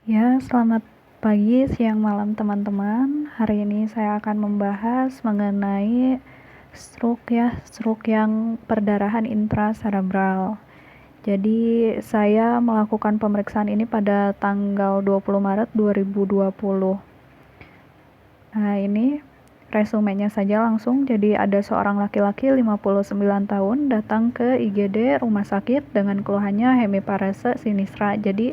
Ya, selamat pagi, siang, malam teman-teman. Hari ini saya akan membahas mengenai stroke yang perdarahan intracerebral. Jadi, saya melakukan pemeriksaan ini pada tanggal 20 Maret 2020. Nah, ini resumenya saja langsung. Jadi, ada seorang laki-laki 59 tahun datang ke IGD rumah sakit dengan keluhannya hemiparese sinistra. Jadi,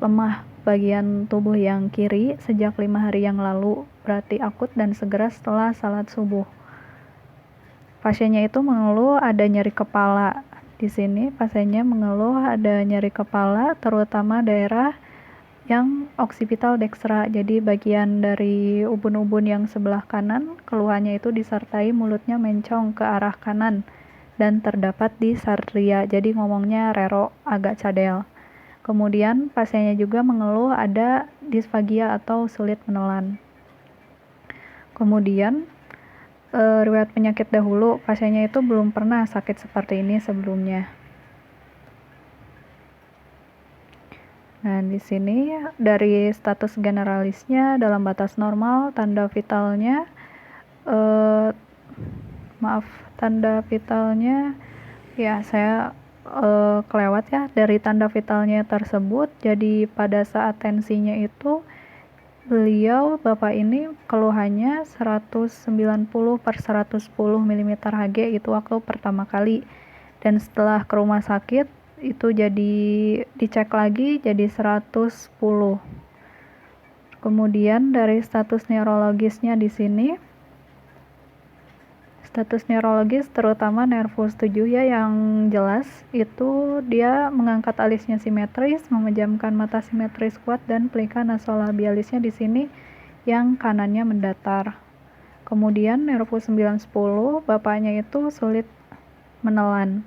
lemah bagian tubuh yang kiri sejak 5 hari yang lalu, berarti akut dan segera setelah salat subuh. Pasiennya itu mengeluh ada nyeri kepala. Di sini pasiennya mengeluh ada nyeri kepala, terutama daerah yang occipital dextra, jadi bagian dari ubun-ubun yang sebelah kanan. Keluhannya itu disertai mulutnya mencong ke arah kanan dan terdapat di sartria, jadi ngomongnya rero, agak cadel. Kemudian pasiennya juga mengeluh ada disfagia atau sulit menelan. Kemudian riwayat penyakit dahulu, pasiennya itu belum pernah sakit seperti ini sebelumnya. Nah, di sini dari status generalisnya dalam batas normal, tanda vitalnya tanda vitalnya ya saya kelewat ya dari tanda vitalnya tersebut. Jadi pada saat tensinya itu bapak ini keluhannya 190/110 mm Hg itu waktu pertama kali, dan setelah ke rumah sakit itu jadi dicek lagi jadi 110. Kemudian dari status neurologisnya di sini, status neurologis terutama nervus 7 ya yang jelas itu dia mengangkat alisnya simetris, memejamkan mata simetris kuat, dan pelika nasolabialisnya di sini yang kanannya mendatar. Kemudian nervus 9-10 bapaknya itu sulit menelan.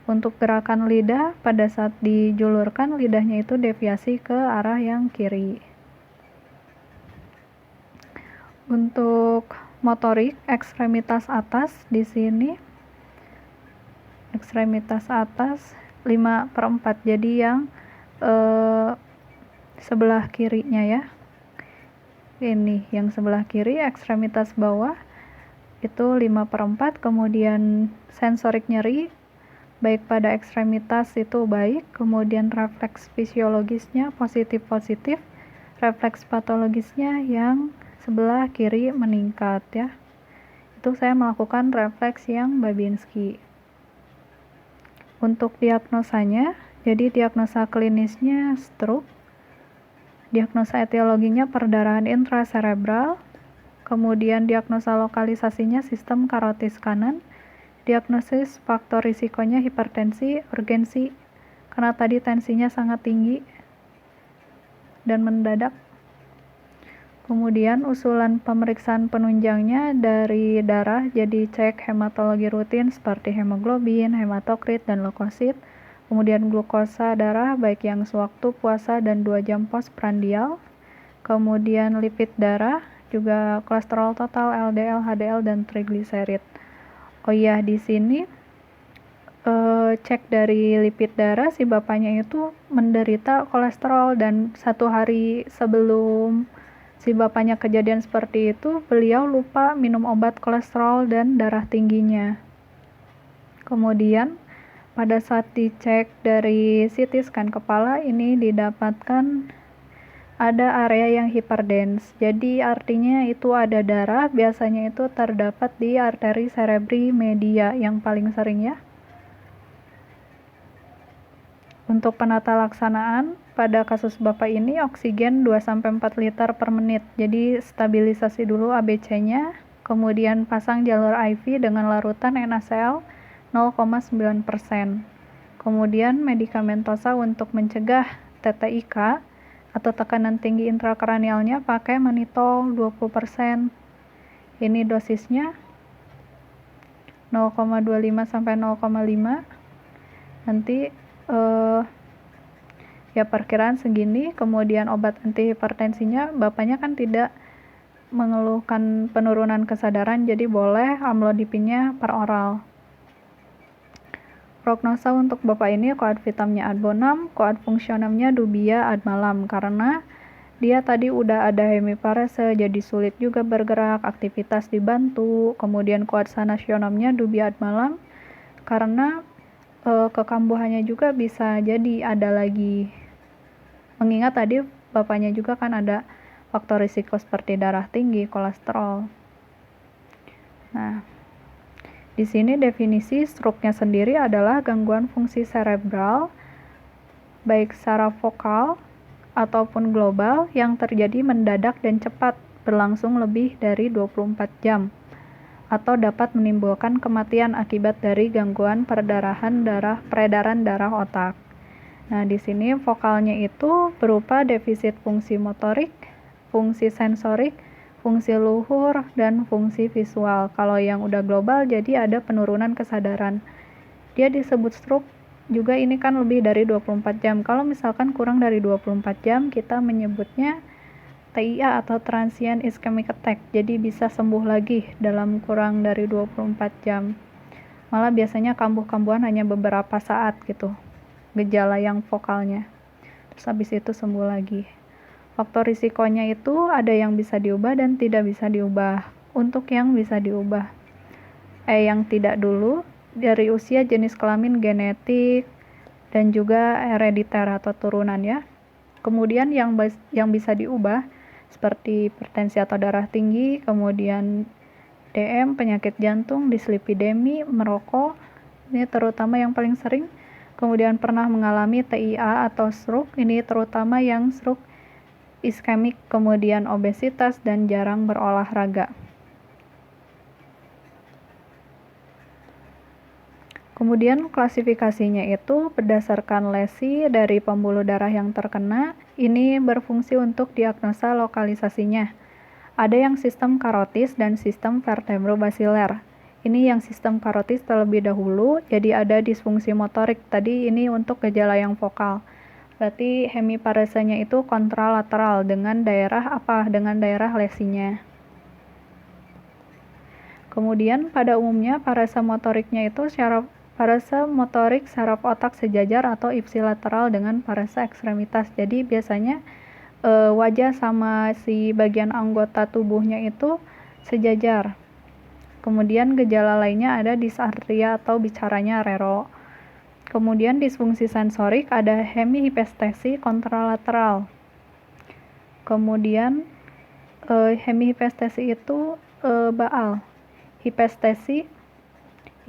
Untuk gerakan lidah pada saat dijulurkan lidahnya itu deviasi ke arah yang kiri. Untuk motorik ekstremitas atas di sini, ekstremitas atas 5/4, jadi yang sebelah kirinya ya. Ini yang sebelah kiri, ekstremitas bawah itu 5/4. Kemudian sensorik nyeri baik pada ekstremitas itu baik, kemudian refleks fisiologisnya positif, refleks patologisnya yang sebelah kiri meningkat ya. Itu saya melakukan refleks yang Babinski. Untuk diagnosanya, jadi diagnosa klinisnya stroke, diagnosa etiologinya perdarahan intracerebral, kemudian diagnosa lokalisasinya sistem karotis kanan, diagnosis faktor risikonya hipertensi, urgensi, karena tadi tensinya sangat tinggi dan mendadak. Kemudian usulan pemeriksaan penunjangnya dari darah, jadi cek hematologi rutin seperti hemoglobin, hematokrit, dan leukosit. Kemudian glukosa darah baik yang sewaktu puasa dan 2 jam postprandial. Kemudian lipid darah, juga kolesterol total, LDL, HDL, dan trigliserid. Oh iya, di sini cek dari lipid darah si bapaknya itu menderita kolesterol, dan 1 hari sebelum si bapaknya kejadian seperti itu, beliau lupa minum obat kolesterol dan darah tingginya. Kemudian pada saat dicek dari CT scan kepala ini didapatkan ada area yang hiperdens, jadi artinya itu ada darah, biasanya itu terdapat di arteri cerebri media yang paling sering ya. Untuk penata laksanaan pada kasus bapak ini oksigen 2-4 liter per menit, jadi stabilisasi dulu ABC-nya, kemudian pasang jalur IV dengan larutan NaCl 0,9%. Kemudian medikamentosa untuk mencegah TTIK atau tekanan tinggi intrakranialnya pakai manitol 20%. Ini dosisnya 0,25 sampai 0,5. Nanti ya perkiraan segini. Kemudian obat antihipertensinya bapaknya kan tidak mengeluhkan penurunan kesadaran, jadi boleh amlodipinnya per oral. Prognosa untuk bapak ini koad vitamnya ad bonum, koad fungsionamnya dubia ad malam, karena dia tadi udah ada hemiparese, jadi sulit juga bergerak, aktivitas dibantu, kemudian kuarsa nasionalnya dubiat malam, karena kekambuhannya juga bisa jadi ada lagi. Mengingat tadi bapaknya juga kan ada faktor risiko seperti darah tinggi, kolesterol. Nah, di sini definisi stroke-nya sendiri adalah gangguan fungsi cerebral, baik secara vokal ataupun global yang terjadi mendadak dan cepat, berlangsung lebih dari 24 jam, atau dapat menimbulkan kematian akibat dari gangguan peredaran darah otak. Nah, di sini vokalnya itu berupa defisit fungsi motorik, fungsi sensorik, fungsi luhur, dan fungsi visual. Kalau yang udah global, jadi ada penurunan kesadaran. Dia disebut stroke juga ini kan lebih dari 24 jam. Kalau misalkan kurang dari 24 jam, kita menyebutnya TIA atau Transient Ischemic Attack. Jadi bisa sembuh lagi dalam kurang dari 24 jam. Malah biasanya kambuh-kambuhan hanya beberapa saat gitu, gejala yang vokalnya. Terus habis itu sembuh lagi. Faktor risikonya itu ada yang bisa diubah dan tidak bisa diubah. Untuk yang bisa diubah, yang tidak dulu, dari usia, jenis kelamin, genetik, dan juga herediter atau turunan ya. Kemudian yang bisa diubah seperti hipertensi atau darah tinggi, kemudian DM, penyakit jantung, dislipidemi, merokok, ini terutama yang paling sering. Kemudian pernah mengalami TIA atau stroke, ini terutama yang stroke iskemik, kemudian obesitas dan jarang berolahraga. Kemudian klasifikasinya itu berdasarkan lesi dari pembuluh darah yang terkena, ini berfungsi untuk diagnosa lokalisasinya. Ada yang sistem karotis dan sistem vertebrobasiler. Ini yang sistem karotis terlebih dahulu, jadi ada disfungsi motorik. Tadi ini untuk gejala yang vokal. Berarti hemiparesenya itu kontralateral dengan daerah apa? Dengan daerah lesinya. Kemudian pada umumnya paresa motoriknya itu paresa motorik saraf otak sejajar atau ipsilateral dengan paresa ekstremitas. Jadi biasanya wajah sama si bagian anggota tubuhnya itu sejajar. Kemudian gejala lainnya ada dysarthria atau bicaranya rero. Kemudian disfungsi sensorik ada hemihipestesi kontralateral. Kemudian hemihipestesi itu baal.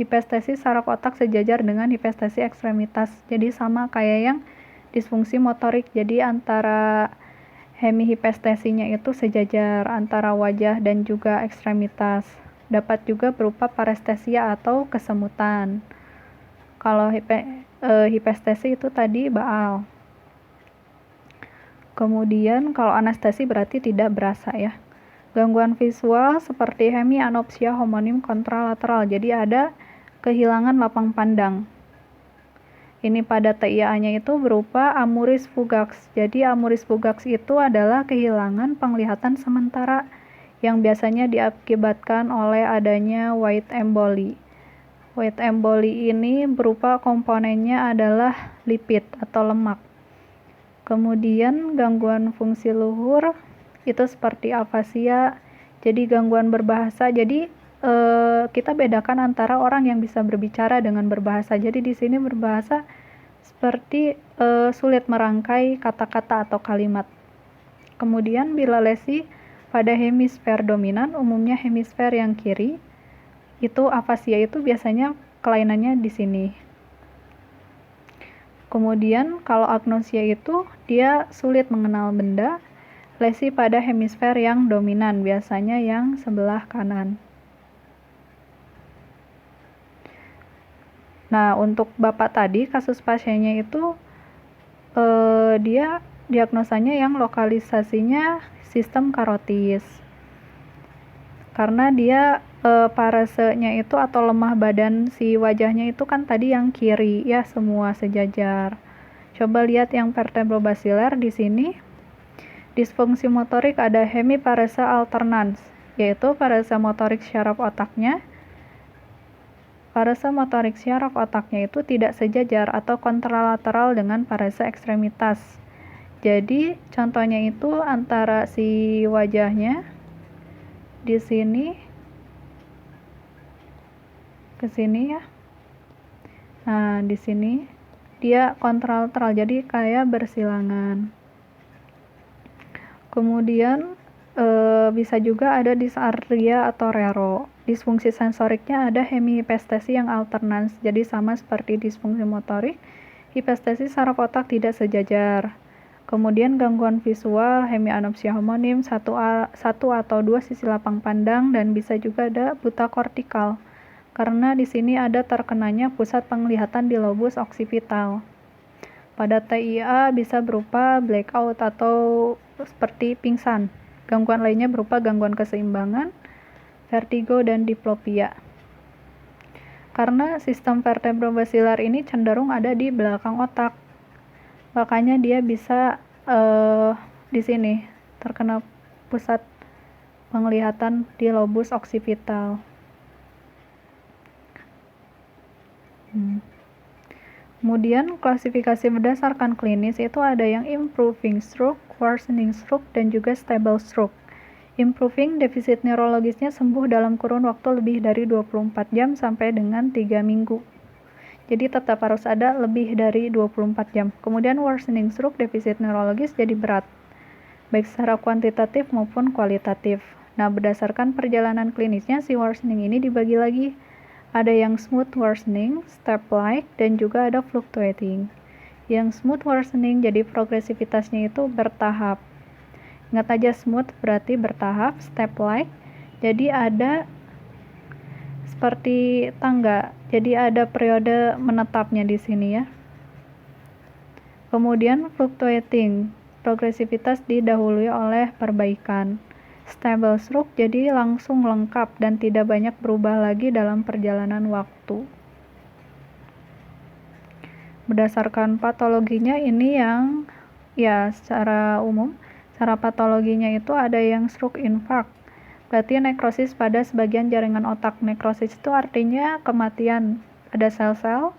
Hipestesi saraf otak sejajar dengan hipestesi ekstremitas. Jadi sama kayak yang disfungsi motorik. Jadi antara hemihipestesinya itu sejajar antara wajah dan juga ekstremitas. Dapat juga berupa parestesia atau kesemutan. Kalau hipestesi itu tadi baal. Kemudian kalau anestesi berarti tidak berasa ya. Gangguan visual seperti hemianopsia homonim kontralateral. Jadi ada kehilangan lapang pandang. Ini pada TIA-nya itu berupa amuris fugax. Jadi amuris fugax itu adalah kehilangan penglihatan sementara yang biasanya diakibatkan oleh adanya white emboli. White emboli ini berupa komponennya adalah lipid atau lemak. Kemudian gangguan fungsi luhur itu seperti afasia, jadi gangguan berbahasa. Jadi kita bedakan antara orang yang bisa berbicara dengan berbahasa. Jadi di sini berbahasa seperti sulit merangkai kata-kata atau kalimat. Kemudian bila lesi pada hemisfer dominan, umumnya hemisfer yang kiri, itu afasia itu biasanya kelainannya di sini. Kemudian kalau agnosia itu dia sulit mengenal benda, lesi pada hemisfer yang dominan, biasanya yang sebelah kanan. Nah, untuk bapak tadi kasus pasiennya itu dia diagnosanya yang lokalisasinya sistem karotis. Karena dia paresenya itu atau lemah badan si wajahnya itu kan tadi yang kiri ya, semua sejajar. Coba lihat yang vertebrobasiler di sini. Disfungsi motorik ada hemiparesa alternans, yaitu paresa motorik syaraf otaknya. Paresa motorik syaraf otaknya itu tidak sejajar atau kontralateral dengan paresa ekstremitas. Jadi contohnya itu antara si wajahnya di sini ke sini ya. Nah, di sini dia kontralateral, jadi kayak bersilangan. Kemudian bisa juga ada dysarthria atau rero. Disfungsi sensoriknya ada hemihipestesi yang alternans, jadi sama seperti disfungsi motorik. Hipestesi saraf otak tidak sejajar. Kemudian gangguan visual, hemianopsia homonim, satu atau dua sisi lapang pandang, dan bisa juga ada buta kortikal. Karena di sini ada terkenanya pusat penglihatan di lobus occipital. Pada TIA bisa berupa blackout atau seperti pingsan. Gangguan lainnya berupa gangguan keseimbangan, vertigo, dan diplopia. Karena sistem vertebrobasilar ini cenderung ada di belakang otak, makanya dia bisa di sini terkena pusat penglihatan di lobus occipital. Kemudian klasifikasi berdasarkan klinis itu ada yang improving stroke, worsening stroke, dan juga stable stroke. Improving, defisit neurologisnya sembuh dalam kurun waktu lebih dari 24 jam sampai dengan 3 minggu. Jadi tetap harus ada lebih dari 24 jam. Kemudian worsening stroke, defisit neurologis jadi berat, baik secara kuantitatif maupun kualitatif. Nah, berdasarkan perjalanan klinisnya, si worsening ini dibagi lagi. Ada yang smooth worsening, step-like, dan juga ada fluctuating. Yang smooth worsening jadi progresivitasnya itu bertahap. Ingat aja, smooth berarti bertahap, step-like, jadi ada seperti tangga, jadi ada periode menetapnya di sini ya. Kemudian fluctuating, progresivitas didahului oleh perbaikan. Stable stroke jadi langsung lengkap dan tidak banyak berubah lagi dalam perjalanan waktu. Berdasarkan patologinya ini yang ya secara umum, secara patologinya itu ada yang stroke infarct, berarti nekrosis pada sebagian jaringan otak. Nekrosis itu artinya kematian pada sel-sel.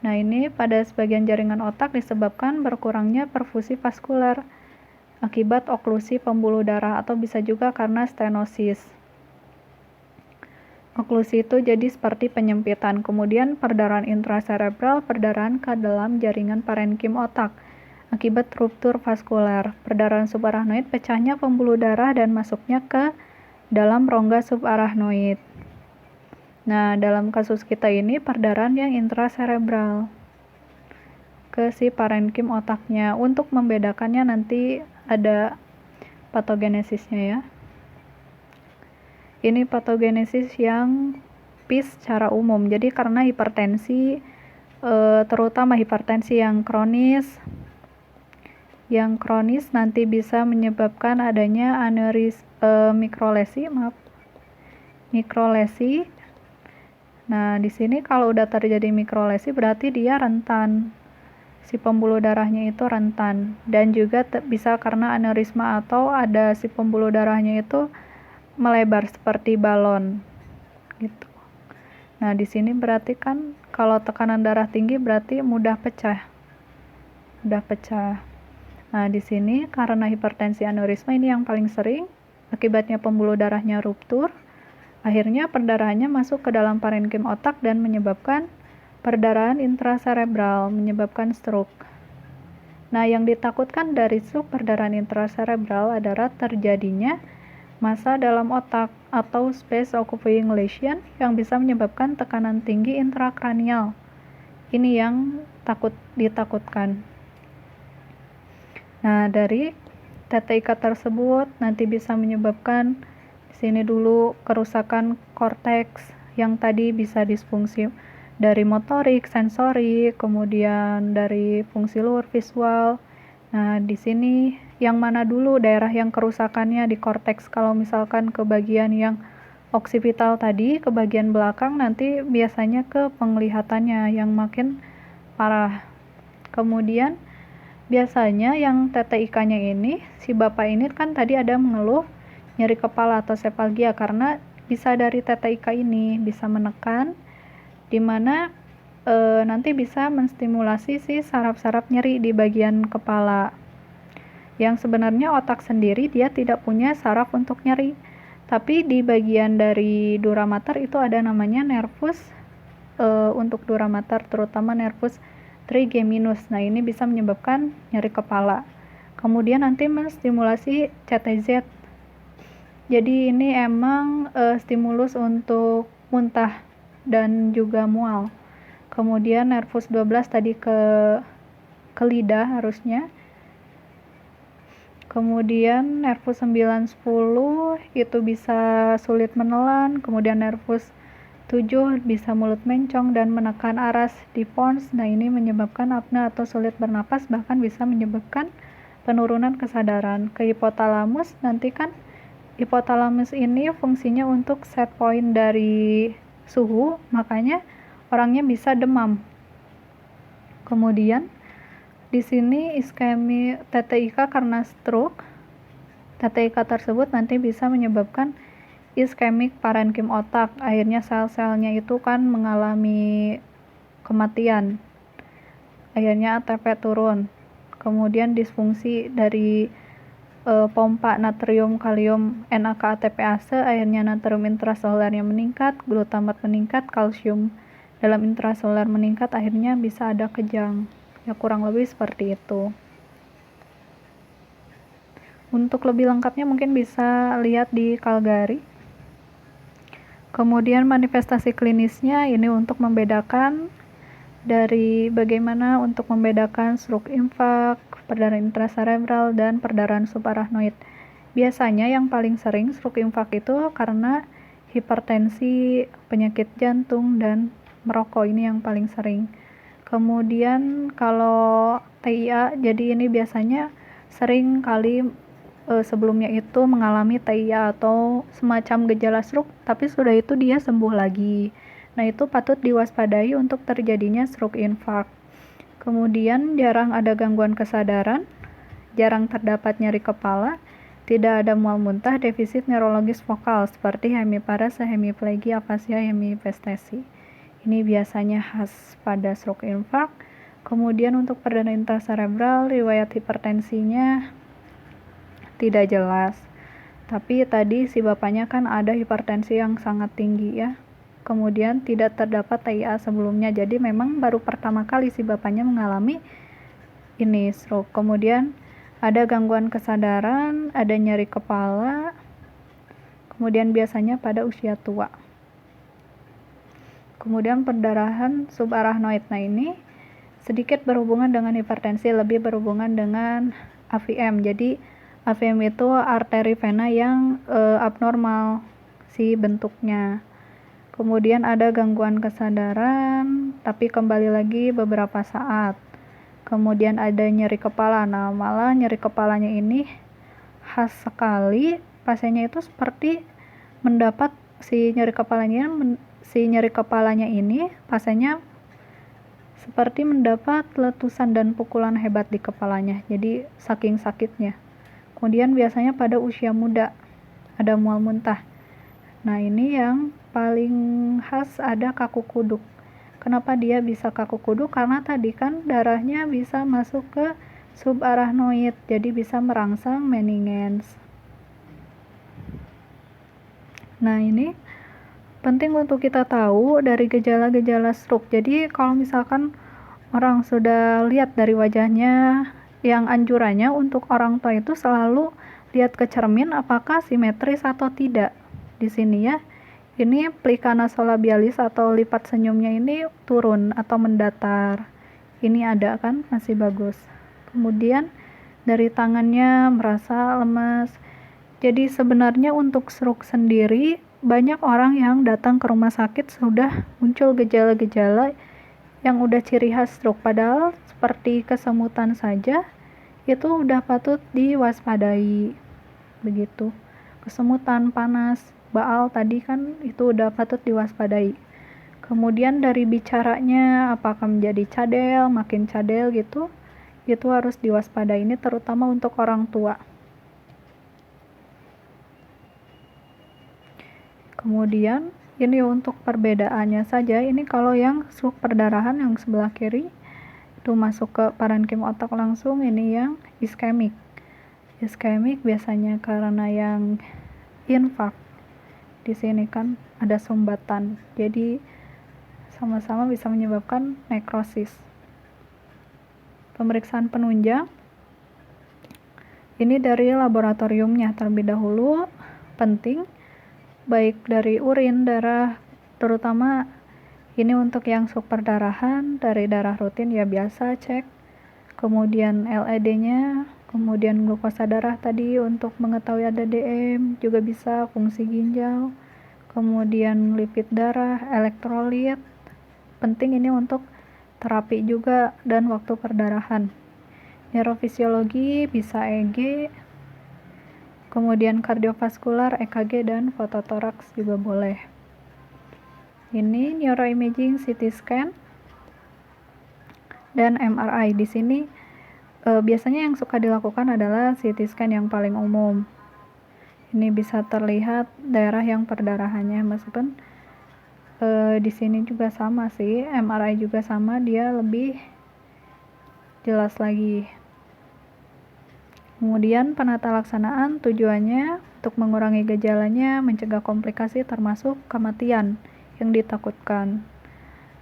Nah, ini pada sebagian jaringan otak disebabkan berkurangnya perfusi vaskular akibat oklusi pembuluh darah atau bisa juga karena stenosis. Oklusi itu jadi seperti penyempitan. Kemudian perdarahan intracerebral, perdarahan ke dalam jaringan parenkim otak akibat ruptur vaskular. Perdarahan subarachnoid, pecahnya pembuluh darah dan masuknya ke dalam rongga subarachnoid. Nah, dalam kasus kita ini perdarahan yang intracerebral ke si parenkim otaknya. Untuk membedakannya nanti ada patogenesisnya ya. Ini patogenesis yang PIS secara umum. Jadi karena hipertensi, terutama hipertensi yang kronis nanti bisa menyebabkan adanya mikrolesi. Nah, di sini kalau udah terjadi mikrolesi berarti dia rentan. Si pembuluh darahnya itu rentan, dan juga bisa karena aneurisma atau ada si pembuluh darahnya itu melebar seperti balon gitu. Nah, di sini berarti kan kalau tekanan darah tinggi berarti mudah pecah. Nah, di sini karena hipertensi aneurisma ini yang paling sering, akibatnya pembuluh darahnya ruptur, akhirnya perdarahannya masuk ke dalam parenkim otak dan menyebabkan perdarahan intracerebral, menyebabkan stroke. Nah, yang ditakutkan dari stroke perdarahan intracerebral adalah terjadinya massa dalam otak atau space occupying lesion yang bisa menyebabkan tekanan tinggi intrakranial. Ini yang ditakutkan. Nah, dari TTIK tersebut nanti bisa menyebabkan di sini dulu kerusakan korteks yang tadi bisa disfungsi dari motorik, sensorik, kemudian dari fungsi luar visual. Nah, di sini yang mana dulu daerah yang kerusakannya di korteks? Kalau misalkan ke bagian yang occipital tadi, ke bagian belakang, nanti biasanya ke penglihatannya yang makin parah. Kemudian biasanya yang TTIK-nya ini, si bapak ini kan tadi ada mengeluh nyeri kepala atau sepalgia karena bisa dari TTIK ini, bisa menekan di mana nanti bisa menstimulasi si saraf-saraf nyeri di bagian kepala. Yang sebenarnya otak sendiri dia tidak punya saraf untuk nyeri. Tapi di bagian dari dura mater itu ada namanya nervus untuk dura mater, terutama nervus trigeminus. Nah, ini bisa menyebabkan nyeri kepala. Kemudian nanti menstimulasi CTZ. Jadi ini emang stimulus untuk muntah dan juga mual. Kemudian nervus 12 tadi ke lidah harusnya. Kemudian nervus 9-10 itu bisa sulit menelan. Kemudian nervus 7 bisa mulut mencong dan menekan aras di pons. Nah, ini menyebabkan apnea atau sulit bernapas, bahkan bisa menyebabkan penurunan kesadaran. Ke hipotalamus, nanti kan hipotalamus ini fungsinya untuk set point dari suhu, makanya orangnya bisa demam. Kemudian di sini iskemi TTIK karena stroke. TTIK tersebut nanti bisa menyebabkan iskemik parenkim otak. Akhirnya sel-selnya itu kan mengalami kematian. Akhirnya ATP turun. Kemudian disfungsi dari pompa natrium kalium NAK ATPase, akhirnya natrium intraselulernya meningkat, glutamat meningkat, kalsium dalam intraseluler meningkat, akhirnya bisa ada kejang. Ya, kurang lebih seperti itu. Untuk lebih lengkapnya mungkin bisa lihat di Calgary. Kemudian manifestasi klinisnya ini untuk membedakan dari bagaimana untuk membedakan stroke infak, perdarahan intracerebral, dan perdarahan subarachnoid. Biasanya yang paling sering stroke infak itu karena hipertensi, penyakit jantung, dan merokok. Ini yang paling sering. Kemudian kalau TIA, jadi ini biasanya sering kali sebelumnya itu mengalami TIA atau semacam gejala stroke, tapi sudah itu dia sembuh lagi. Nah, itu patut diwaspadai untuk terjadinya stroke infark. Kemudian jarang ada gangguan kesadaran, jarang terdapat nyeri kepala, tidak ada mual muntah, defisit neurologis vokal seperti hemiparese, hemiplegia, afasia, hemipestesi. Ini biasanya khas pada stroke infark. Kemudian untuk perdana intracerebral, riwayat hipertensinya tidak jelas. Tapi tadi si bapaknya kan ada hipertensi yang sangat tinggi ya. Kemudian tidak terdapat TIA sebelumnya. Jadi memang baru pertama kali si bapaknya mengalami ini stroke. Kemudian ada gangguan kesadaran, ada nyeri kepala. Kemudian biasanya pada usia tua. Kemudian perdarahan subarachnoid. Nah, ini sedikit berhubungan dengan hipertensi, lebih berhubungan dengan AVM. Jadi AVM itu arteri vena yang abnormal si bentuknya. Kemudian ada gangguan kesadaran, tapi kembali lagi beberapa saat. Kemudian ada nyeri kepala. Nah, malah nyeri kepalanya ini khas sekali. Pasiennya itu seperti mendapat si nyeri kepalanya ini, pasiennya seperti mendapat letusan dan pukulan hebat di kepalanya. Jadi saking sakitnya. Kemudian biasanya pada usia muda ada mual muntah. Nah, ini yang paling khas ada kaku kuduk. Kenapa dia bisa kaku kuduk? Karena tadi kan darahnya bisa masuk ke subarachnoid, jadi bisa merangsang meningens. Nah, ini penting untuk kita tahu dari gejala-gejala stroke. Jadi kalau misalkan orang sudah lihat dari wajahnya, yang anjurannya untuk orang tua itu selalu lihat ke cermin apakah simetris atau tidak. Di sini ya, ini plika nasolabialis atau lipat senyumnya ini turun atau mendatar. Ini ada kan, masih bagus. Kemudian dari tangannya merasa lemas. Jadi sebenarnya untuk stroke sendiri banyak orang yang datang ke rumah sakit sudah muncul gejala-gejala yang udah ciri khas stroke, padahal seperti kesemutan saja itu udah patut diwaspadai. Begitu. Kesemutan, panas, baal tadi kan itu udah patut diwaspadai. Kemudian dari bicaranya apakah menjadi cadel, makin cadel gitu, itu harus diwaspadai. Ini terutama untuk orang tua. Kemudian ini untuk perbedaannya saja, ini kalau yang stroke perdarahan yang sebelah kiri itu masuk ke parenkim otak langsung, ini yang iskemik. Iskemik biasanya karena yang infak. Di sini kan ada sumbatan, jadi sama-sama bisa menyebabkan nekrosis. Pemeriksaan penunjang ini dari laboratoriumnya terlebih dahulu penting, baik dari urin, darah, terutama ini untuk yang sup perdarahan. Dari darah rutin ya biasa cek, kemudian LED-nya, kemudian glukosa darah tadi untuk mengetahui ada DM, juga bisa fungsi ginjal, kemudian lipid darah, elektrolit, penting ini untuk terapi juga dan waktu perdarahan. Neurofisiologi bisa EG, kemudian kardiovaskular, EKG, dan fototoraks juga boleh. Ini neuroimaging, CT scan, dan MRI. Di sini biasanya yang suka dilakukan adalah CT scan yang paling umum. Ini bisa terlihat daerah yang perdarahannya, meskipun di sini juga sama sih, MRI juga sama, dia lebih jelas lagi. Kemudian penata laksanaan tujuannya untuk mengurangi gejalanya, mencegah komplikasi termasuk kematian yang ditakutkan.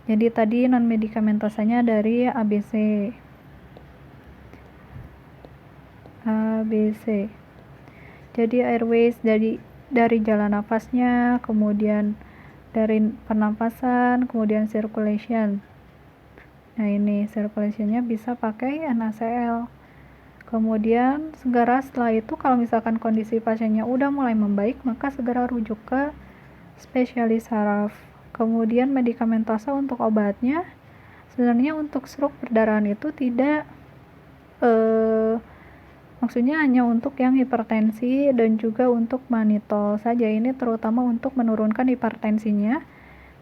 Jadi tadi non-medikamentosanya dari ABC. Jadi airways dari jalan nafasnya, kemudian dari pernapasan, kemudian circulation. Nah ini circulationnya bisa pakai NaCl. Kemudian segera setelah itu kalau misalkan kondisi pasiennya udah mulai membaik, maka segera rujuk ke spesialis saraf. Kemudian medikamentosa untuk obatnya, sebenarnya untuk stroke perdarahan itu tidak maksudnya hanya untuk yang hipertensi dan juga untuk manitol saja. Ini terutama untuk menurunkan hipertensinya.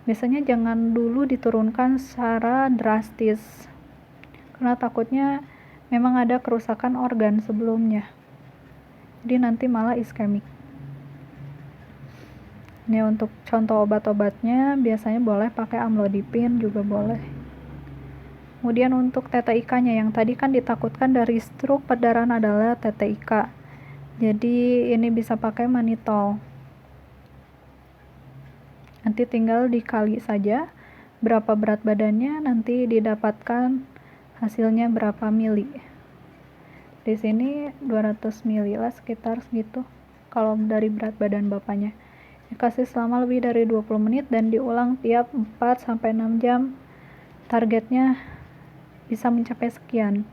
Biasanya jangan dulu diturunkan secara drastis, karena takutnya memang ada kerusakan organ sebelumnya, jadi nanti malah iskemik. Ini untuk contoh obat-obatnya, biasanya boleh pakai amlodipin juga boleh. Kemudian untuk TTIK-nya yang tadi kan ditakutkan dari stroke perdarahan adalah TTIK. Jadi ini bisa pakai manitol. Nanti tinggal dikali saja berapa berat badannya, nanti didapatkan hasilnya berapa mili. Di sini 200 mili lah, sekitar segitu kalau dari berat badan bapaknya. Dikasih selama lebih dari 20 menit dan diulang tiap 4-6 jam. Targetnya bisa mencapai sekian.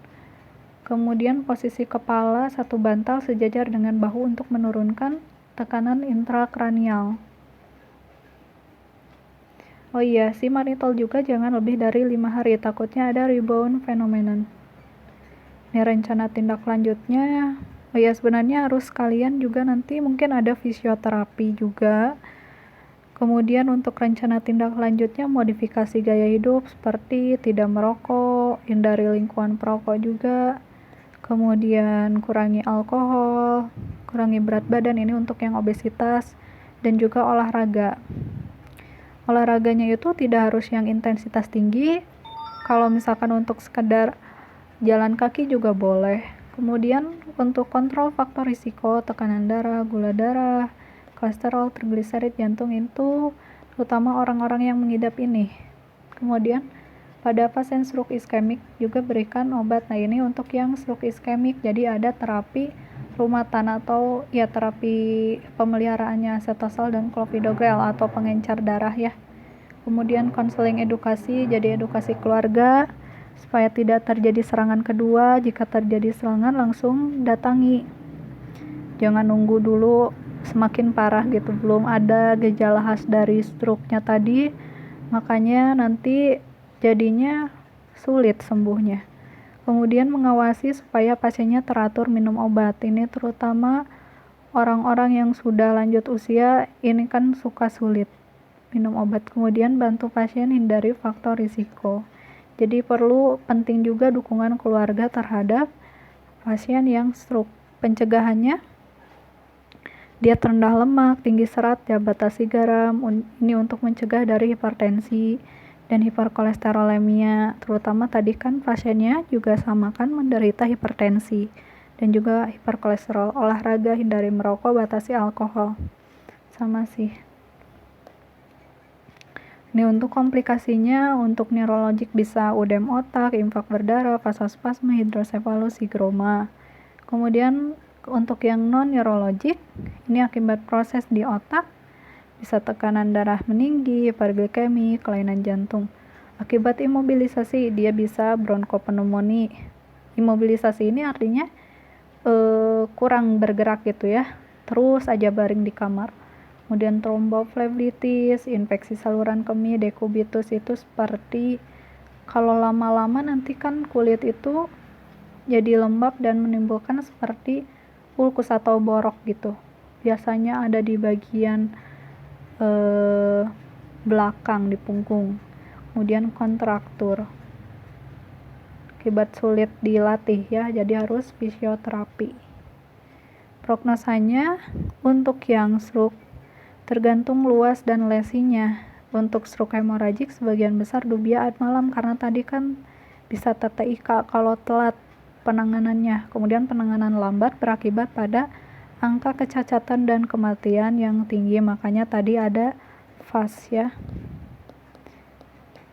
Kemudian posisi kepala satu bantal sejajar dengan bahu untuk menurunkan tekanan intrakranial. Oh iya, si manitol juga jangan lebih dari 5 hari, takutnya ada rebound phenomenon. Ini rencana tindak lanjutnya, oh iya sebenarnya harus sekalian juga nanti mungkin ada fisioterapi juga. Kemudian untuk rencana tindak lanjutnya modifikasi gaya hidup seperti tidak merokok, hindari lingkungan perokok juga. Kemudian kurangi alkohol, kurangi berat badan, ini untuk yang obesitas, dan juga olahraga. Olahraganya itu tidak harus yang intensitas tinggi, kalau misalkan untuk sekedar jalan kaki juga boleh. Kemudian untuk kontrol faktor risiko, tekanan darah, gula darah, kolesterol, trigliserid, jantung itu terutama orang-orang yang mengidap ini. Kemudian pada pasien stroke iskemik juga berikan obat. Nah ini untuk yang stroke iskemik, jadi ada terapi rumatan atau ya terapi pemeliharaannya acetosol dan clopidogrel atau pengencer darah ya. Kemudian konseling edukasi, jadi edukasi keluarga supaya tidak terjadi serangan kedua. Jika terjadi serangan langsung datangi, jangan nunggu dulu semakin parah gitu, belum ada gejala khas dari stroke-nya tadi, makanya nanti jadinya sulit sembuhnya. Kemudian mengawasi supaya pasiennya teratur minum obat. Ini terutama orang-orang yang sudah lanjut usia, ini kan suka sulit minum obat. Kemudian bantu pasien hindari faktor risiko. Jadi penting juga dukungan keluarga terhadap pasien yang stroke. Pencegahannya diet rendah lemak, tinggi serat, diabatasi garam. Ini untuk mencegah dari hipertensi dan hiperkolesterolemia. Terutama tadi kan pasiennya juga sama kan menderita hipertensi. dan juga hiperkolesterol. Olahraga, hindari merokok, batasi alkohol. Sama sih. Ini untuk komplikasinya, untuk neurologik bisa udem otak, infak berdarah, vasospasme, hidrosefalus, higroma. Kemudian untuk yang non-neurologik, ini akibat proses di otak, bisa tekanan darah meninggi, hiperglikemi, kelainan jantung. Akibat imobilisasi, dia bisa bronkopneumonia. Imobilisasi ini artinya kurang bergerak gitu ya, terus aja baring di kamar. Kemudian tromboflebitis, infeksi saluran kemih, dekubitus itu seperti kalau lama-lama nanti kan kulit itu jadi lembab dan menimbulkan seperti ulkus atau borok gitu. Biasanya ada di bagian belakang di punggung. Kemudian kontraktur. Akibat sulit dilatih ya, jadi harus fisioterapi. Prognosanya untuk yang stroke tergantung luas dan lesinya. Untuk stroke hemoragik sebagian besar dubia malam karena tadi kan bisa TTIK kalau telat penanganannya. Kemudian penanganan lambat berakibat pada angka kecacatan dan kematian yang tinggi, makanya tadi ada FAS ya.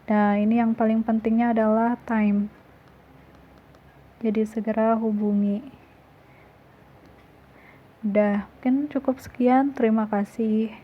Nah, ini yang paling pentingnya adalah time. Jadi segera hubungi. Udah, mungkin cukup sekian. Terima kasih.